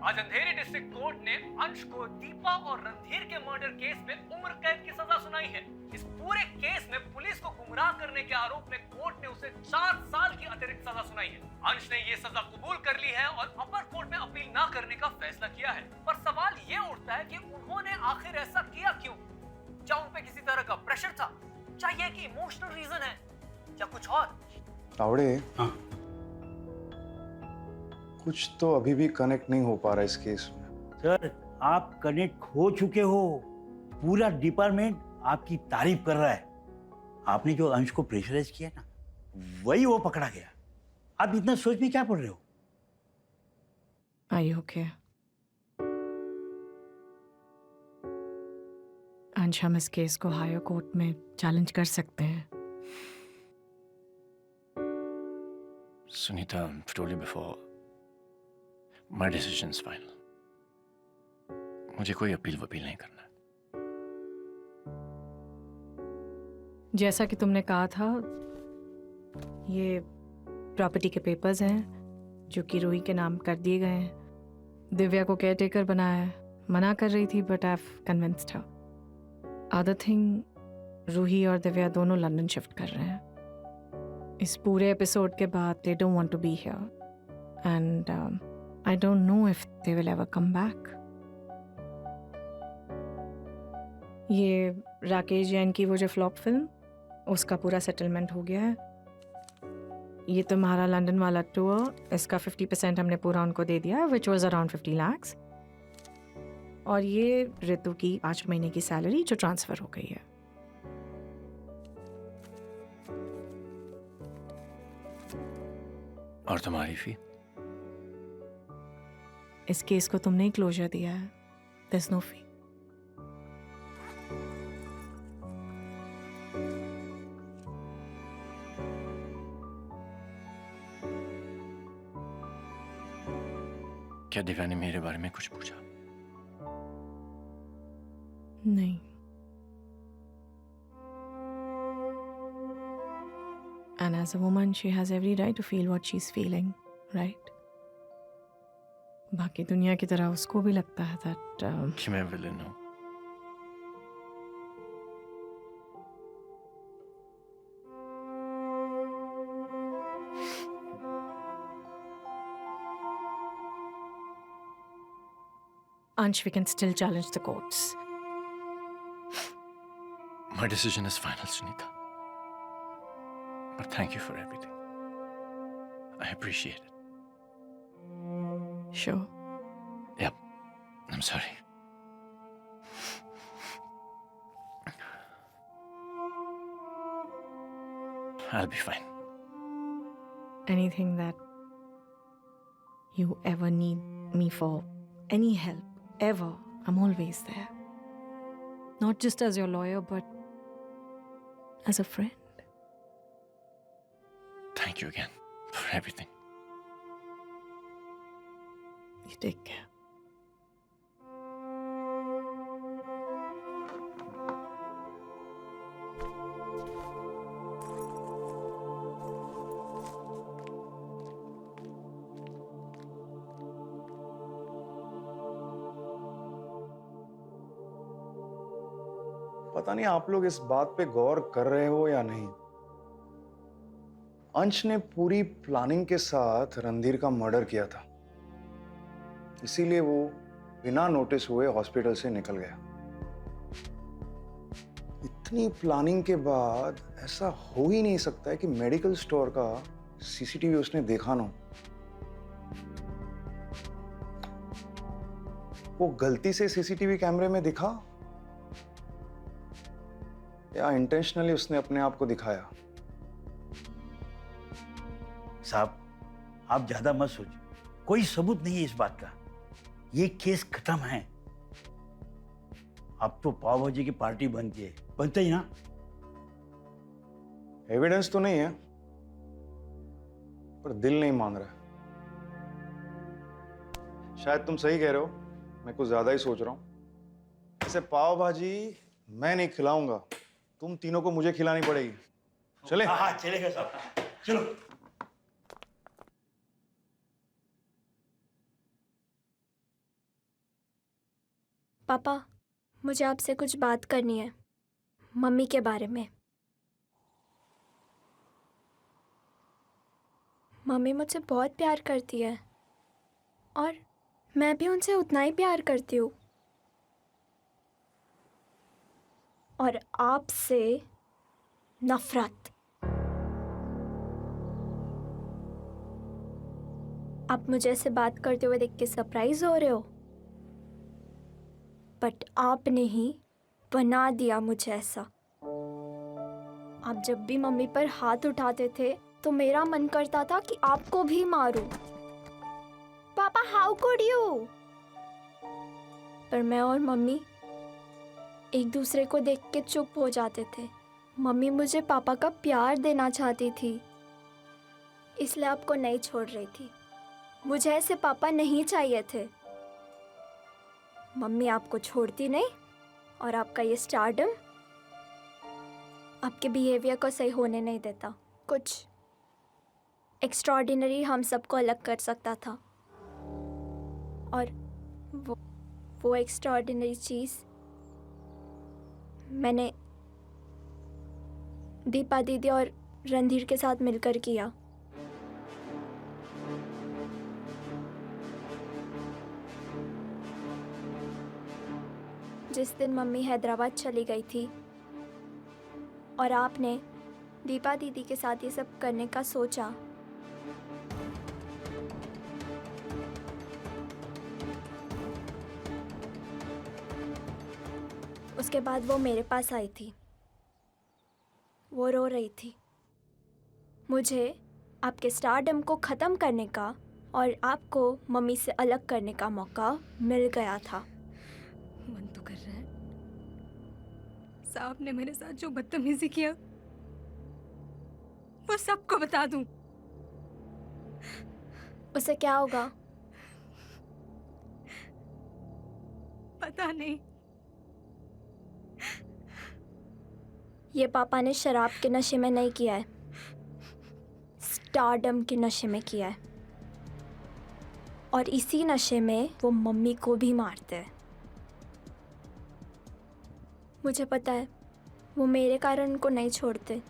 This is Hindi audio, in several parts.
आज अंधेरी डिस्ट्रिक्ट कोर्ट ने अंश को दीपा और रणधीर के मर्डर केस में उम्र कैद की सजा सुनाई है। इस पूरे केस में पुलिस को गुमराह करने के आरोप में कोर्ट ने उसे 4 साल की अतिरिक्त सजा सुनाई है। अंश ने ये सजा कबूल कर ली है और अपर कोर्ट में अपील न करने का फैसला किया है। पर सवाल ये उठता है कि उन्होंने आखिर ऐसा किया क्यों? क्या उन पे किसी तरह का प्रेशर था? क्या ये कि इमोशनल रीजन है या कुछ और? तावड़े, हाँ। कुछ तो अभी भी कनेक्ट नहीं हो पा रहा इस केस में। सर, आप कनेक्ट हो चुके हो। पूरा डिपार्टमेंट आपकी तारीफ कर रहा है। आपने जो अंश को प्रेशराइज किया ना, वही वो पकड़ा गया। आप इतना सोच में क्या पड़ रहे हो? Are you okay? अंश, हम इस केस को हायर कोर्ट में चैलेंज कर सकते हैं। Sunita, I've told you before, my decision is final. मुझे कोई अपील वपील नहीं करना। जैसा कि तुमने कहा था, ये प्रॉपर्टी के पेपर्स हैं जो कि रूही के नाम कर दिए गए हैं। दिव्या को केयरटेकर बनाया है। मना कर रही थी but I have convinced her. Other thing, Roohi और दिव्या दोनों लंदन शिफ्ट कर रहे हैं। इस पूरे एपिसोड के बाद they don't want to be here and I don't know if they will ever come back. ये राकेश जैन की वो जो फ्लॉप फिल्म, उसका पूरा सेटलमेंट हो गया है। ये तुम्हारा लंदन वाला टूर, इसका 50% हमने पूरा उनको दे दिया, विच वॉज अराउंड 50 lakhs। और ये ऋतु की 5 महीने की सैलरी जो ट्रांसफर हो गई है। और तुम्हारी फी? इस केस को तुमने ही क्लोजर दिया है। There's no fee। क्या दिव्या ने मेरे बारे में कुछ पूछा? नहीं। And as a woman, she has every right to feel what she's feeling, right? बाकी दुनिया की तरह उसको भी लगता है that कि मैं विलन हूँ। Ansh, we can still challenge the courts. My decision is final, Sunita. But thank you for everything. I appreciate it. Sure. Yep. I'm sorry. I'll be fine. Anything that you ever need me for, any help, ever, I'm always there. Not just as your lawyer, but as a friend. Thank you again for everything. You take care. पता नहीं आप लोग इस बात पे गौर कर रहे हो या नहीं, अंश ने पूरी प्लानिंग के साथ रणधीर का मर्डर किया था। इसीलिए वो बिना नोटिस हुए हॉस्पिटल से निकल गया। इतनी प्लानिंग के बाद ऐसा हो ही नहीं सकता है कि मेडिकल स्टोर का सीसीटीवी उसने देखा ना। वो गलती से सीसीटीवी कैमरे में दिखा या इंटेंशनली उसने अपने आप को दिखाया। साहब, आप ज्यादा मत सोचिए। कोई सबूत नहीं है इस बात का। ये केस खत्म है। अब तो पाव भाजी की पार्टी बनती है, बनते ही ना। एविडेंस तो नहीं है, पर दिल नहीं मान रहा। शायद तुम सही कह रहे हो, मैं कुछ ज्यादा ही सोच रहा हूं। ऐसे पाव भाजी मैं नहीं खिलाऊंगा, तुम तीनों को मुझे खिलानी पड़ेगी। चले? हाँ चलेगा साहब, चलो। पापा, मुझे आपसे कुछ बात करनी है, मम्मी के बारे में। मम्मी मुझसे बहुत प्यार करती है और मैं भी उनसे उतना ही प्यार करती हूँ। और आपसे नफरत। आप मुझे ऐसे बात करते हुए देख के सरप्राइज हो रहे हो, बट आपने ही बना दिया मुझे ऐसा। आप जब भी मम्मी पर हाथ उठाते थे तो मेरा मन करता था कि आपको भी मारूं। पापा, हाउ कुड यू? पर मैं और मम्मी एक दूसरे को देख के चुप हो जाते थे। मम्मी मुझे पापा का प्यार देना चाहती थी, इसलिए आपको नहीं छोड़ रही थी। मुझे ऐसे पापा नहीं चाहिए थे। मम्मी आपको छोड़ती नहीं और आपका ये स्टारडम आपके बिहेवियर को सही होने नहीं देता। कुछ एक्स्ट्रॉर्डिनरी हम सबको अलग कर सकता था, और वो एक्स्ट्रॉर्डिनरी चीज़ मैंने दीपा दीदी और रणधीर के साथ मिलकर किया। जिस दिन मम्मी हैदराबाद चली गई थी और आपने दीपा दीदी के साथ ये सब करने का सोचा, उसके बाद वो मेरे पास आई थी। वो रो रही थी। मुझे आपके स्टारडम को ख़त्म करने का और आपको मम्मी से अलग करने का मौका मिल गया था। मन तो कर रहा है साहब ने मेरे साथ जो बदतमीजी किया वो सबको बता दूं। उसे क्या होगा? पता नहीं। ये पापा ने शराब के नशे में नहीं किया है, स्टारडम के नशे में किया है। और इसी नशे में वो मम्मी को भी मारते हैं। मुझे पता है वो मेरे कारण उनको नहीं छोड़ते,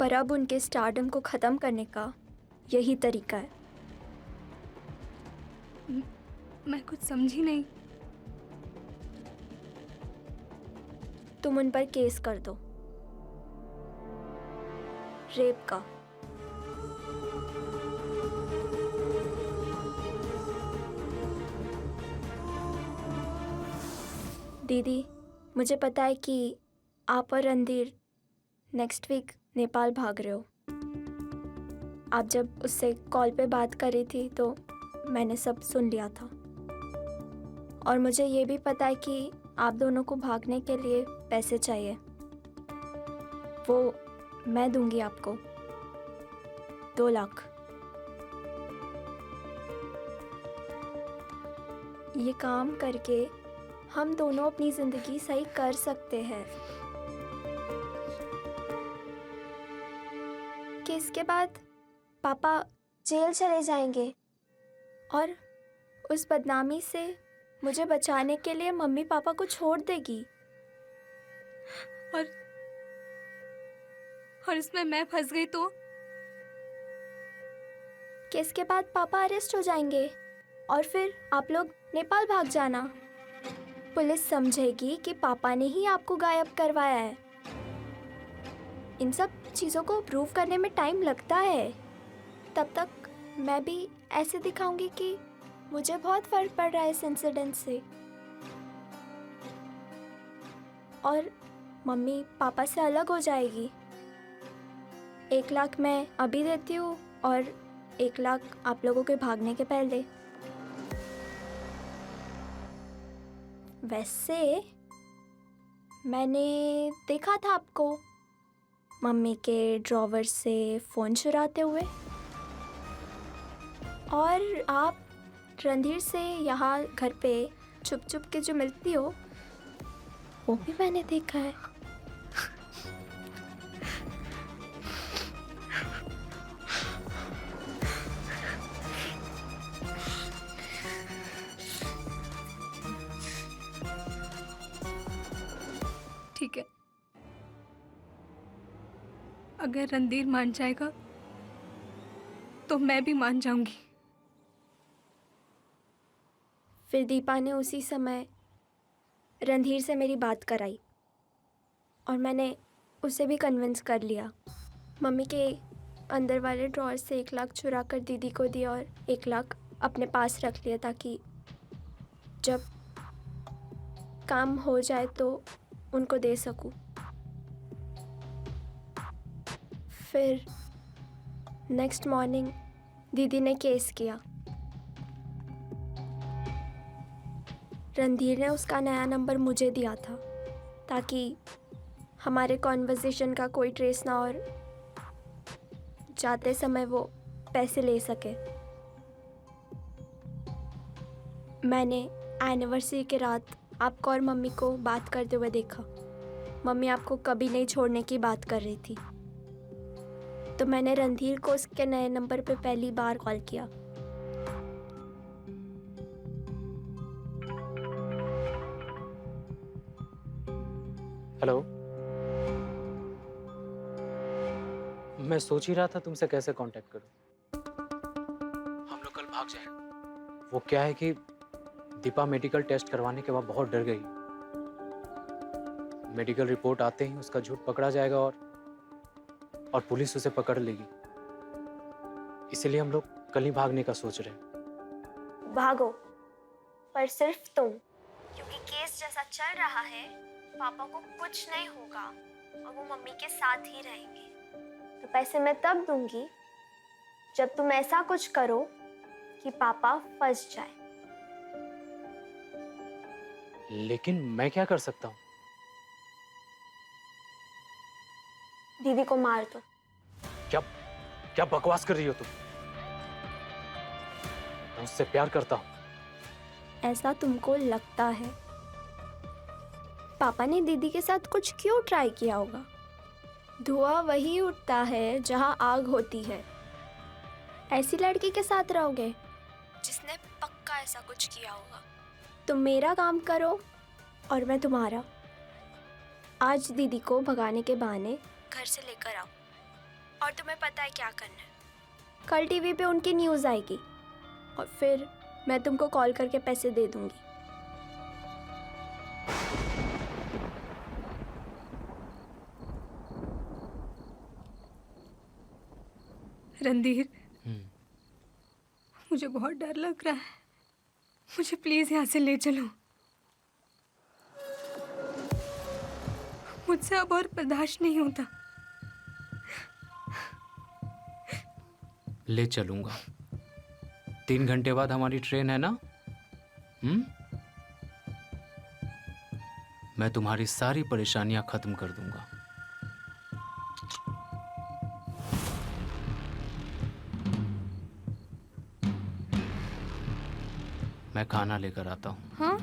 पर अब उनके स्टारडम को ख़त्म करने का यही तरीका है। मैं कुछ समझी नहीं। तुम उन पर केस कर दो, रेप का। दीदी, मुझे पता है कि आप और रणधीर नेक्स्ट वीक नेपाल भाग रहे हो। आप जब उससे कॉल पे बात कर रही थी तो मैंने सब सुन लिया था। और मुझे ये भी पता है कि आप दोनों को भागने के लिए पैसे चाहिए। वो मैं दूंगी आपको 2 लाख। ये काम करके हम दोनों अपनी ज़िंदगी सही कर सकते हैं। कि इसके बाद पापा जेल चले जाएंगे और उस बदनामी से मुझे बचाने के लिए मम्मी पापा को छोड़ देगी। और इसमें मैं फंस गई तो? केस के बाद पापा अरेस्ट हो जाएंगे और फिर आप लोग नेपाल भाग जाना। पुलिस समझेगी कि पापा ने ही आपको गायब करवाया है। इन सब चीज़ों को प्रूव करने में टाइम लगता है। तब तक मैं भी ऐसे दिखाऊंगी कि मुझे बहुत फर्क पड़ रहा है इस इंसिडेंट से। और मम्मी पापा से अलग हो जाएगी। 1 लाख मैं अभी देती हूँ और 1 लाख आप लोगों के भागने के पहले। वैसे मैंने देखा था आपको मम्मी के ड्रॉवर से फ़ोन चुराते हुए, और आप रणधीर से यहाँ घर पे छुप छुप के जो मिलती हो वो भी मैंने देखा है। अगर रणधीर मान जाएगा तो मैं भी मान जाऊंगी। फिर दीपा ने उसी समय रणधीर से मेरी बात कराई और मैंने उसे भी कन्विंस कर लिया। मम्मी के अंदर वाले ड्रॉअर से 1 लाख चुरा कर दीदी को दिया और 1 लाख अपने पास रख लिया ताकि जब काम हो जाए तो उनको दे सकूं। फिर नेक्स्ट मॉर्निंग दीदी ने केस किया। रणधीर ने उसका नया नंबर मुझे दिया था ताकि हमारे कॉन्वर्सेशन का कोई ट्रेस ना और जाते समय वो पैसे ले सके। मैंने एनिवर्सरी के रात आपको और मम्मी को बात करते हुए देखा। मम्मी आपको कभी नहीं छोड़ने की बात कर रही थी, तो मैंने रणधीर को उसके नए नंबर पे पहली बार कॉल किया। हेलो। मैं सोच ही रहा था तुमसे कैसे कांटेक्ट करूं। हम लोग कल भाग जाएंगे। वो क्या है कि दीपा मेडिकल टेस्ट करवाने के बाद बहुत डर गई। मेडिकल रिपोर्ट आते ही उसका झूठ पकड़ा जाएगा और पुलिस उसे पकड़ लेगी। इसलिए हम लोग कल ही भागने का सोच रहे हैं। भागो, पर सिर्फ तुम, क्योंकि केस जैसा चल रहा है पापा को कुछ नहीं होगा और वो मम्मी के साथ ही रहेंगे। तो पैसे मैं तब दूंगी जब तुम ऐसा कुछ करो कि पापा फंस जाए। लेकिन मैं क्या कर सकता हूँ? दीदी को मार दो। क्या क्या बकवास कर रही हो तुम? मैं उससे प्यार करता हूँ। ऐसा तुमको लगता है। पापा ने दीदी के साथ कुछ क्यों ट्राई किया होगा? धुआं वही उठता है जहां आग होती है। ऐसी लड़की के साथ रहोगे जिसने पक्का ऐसा कुछ किया होगा। तुम मेरा काम करो और मैं तुम्हारा। आज दीदी को भगाने के बहाने घर से लेकर आओ और तुम्हें पता है क्या करना है। कल टीवी पे उनकी न्यूज़ आएगी और फिर मैं तुमको कॉल करके पैसे दे दूंगी। रणधीर, मुझे बहुत डर लग रहा है। मुझे प्लीज यहाँ से ले चलो। मुझसे अब और बर्दाश्त नहीं होता। ले चलूंगा। 3 घंटे बाद हमारी ट्रेन है ना? मैं तुम्हारी सारी परेशानियां खत्म कर दूंगा। मैं खाना लेकर आता हूँ। हाँ?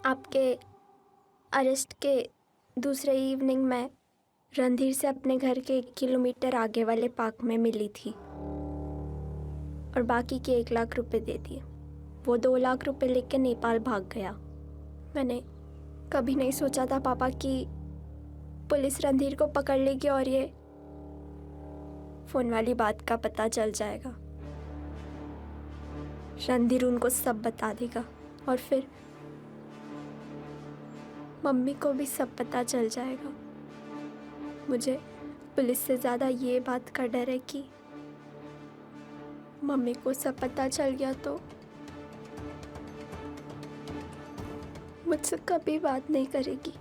आपके अरेस्ट के दूसरे इवनिंग में रणधीर से अपने घर के 1 किलोमीटर आगे वाले पार्क में मिली थी और बाकी के 1 लाख रुपए दे दिए। वो 2 लाख रुपए लेके नेपाल भाग गया। मैंने कभी नहीं सोचा था पापा कि पुलिस रणधीर को पकड़ लेगी और ये फोन वाली बात का पता चल जाएगा। रणधीर उनको सब बता देगा और फिर मम्मी को भी सब पता चल जाएगा। मुझे पुलिस से ज़्यादा ये बात का डर है कि मम्मी को सब पता चल गया तो मुझसे कभी बात नहीं करेगी।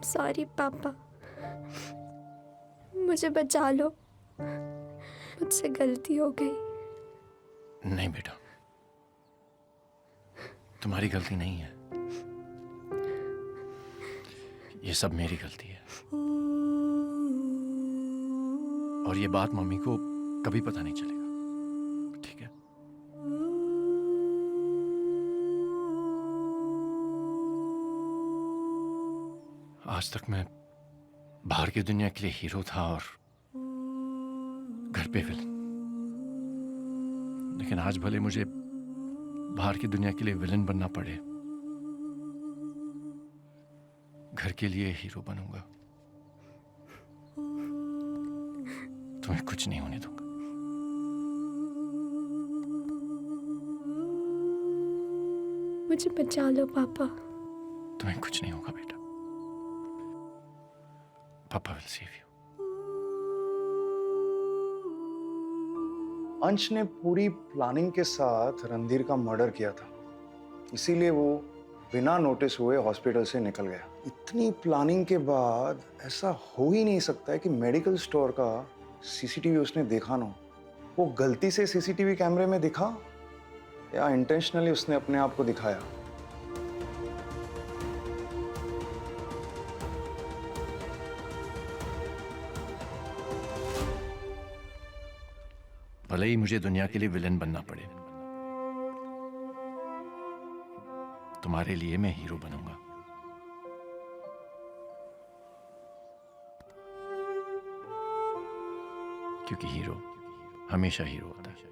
सॉरी पापा, मुझे बचा लो, मुझसे गलती हो गई। नहीं बेटा, तुम्हारी गलती नहीं है, ये सब मेरी गलती है। और ये बात मम्मी को कभी पता नहीं चलेगा, ठीक है? आज तक मैं बाहर की दुनिया के लिए हीरो था और घर पे विलन, लेकिन आज भले मुझे बाहर की दुनिया के लिए विलन बनना पड़े, घर के लिए हीरो बनूंगा। तुम्हें कुछ नहीं होने दूंगा। मुझे बचा लो पापा। तुम्हें कुछ नहीं होगा बेटा। पापा विल सेव यू। अंश ने पूरी प्लानिंग के साथ रणधीर का मर्डर किया था, इसीलिए वो बिना नोटिस हुए हॉस्पिटल से निकल गया। इतनी प्लानिंग के बाद ऐसा हो ही नहीं सकता है कि मेडिकल स्टोर का सीसीटीवी उसने देखा ना हो। वो गलती से सीसीटीवी कैमरे में दिखा या इंटेंशनली उसने अपने आप को दिखाया। भले ही मुझे दुनिया के लिए विलन बनना पड़े, तुम्हारे लिए मैं हीरो बनूंगा। क्योंकि हीरो हमेशा हीरो होता है।